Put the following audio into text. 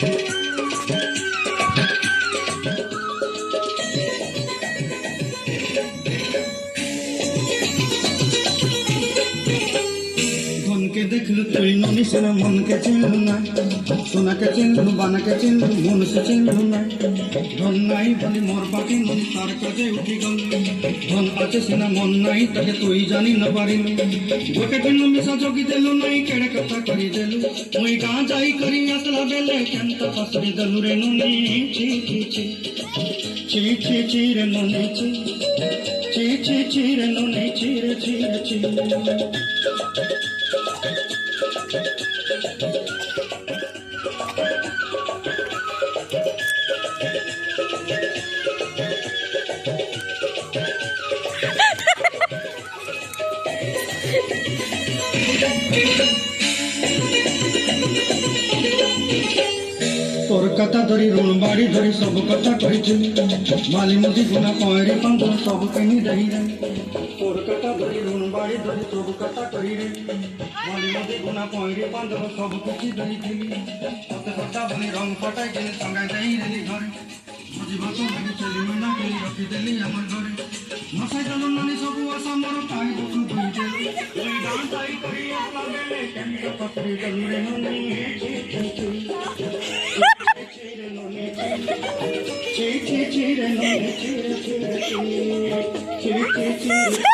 ধনকে দেখলু তুই ননি সোনা মনকে চিনলু না, সোনাকে চিনলু বানাকে চিনলু মনকে চিনলু না। ধন নাই বলি মোর পাখি মন তার কাছে উঠি গল, ধন আছে সিনা মন নাই তাকে তুই জানি না পারিলু। গোটে দিন মিশা জগি দেলু নাই কেড়ে কথা করি দেলু, মুই গাঁ যাই করি আসলা বেলে কেন্ত পসরি দেলু রে ননি। ছি ছি ছি ছি ছি ছি রে ননি ছি ছি ছি ছি রে ননি ছি রে ছি রে ছি। তোর কথা ধরি ঋণ বাড়ি ধরি সব কথা কইছি, মালি মুদি গুনা পয়রে পাঁচ সব কিনি দেই রে। তোর কথা ধরি ঋণ বাড়ি ধরি সব কথা কই রে, মালি মুদি গুনা পয়রে পাঁচ সব কিছু দেইছিলি। তোতে কথা বলি রং ফটাই কিনে সঙ্গাই দেই রে ঘরে, বুঝি ভাত লাগি চলি না কিনি রখি দেলি আমার ঘরে। মশাই চলো নানি সবু আশা মোর পাই দুঃখ ধুই দেলি, তুই গান তাই করি আপনা বেলে কেন্দ্র পত্রি দেলু রে ননি। Chee chee chee, chee chee chee, chee chee chee.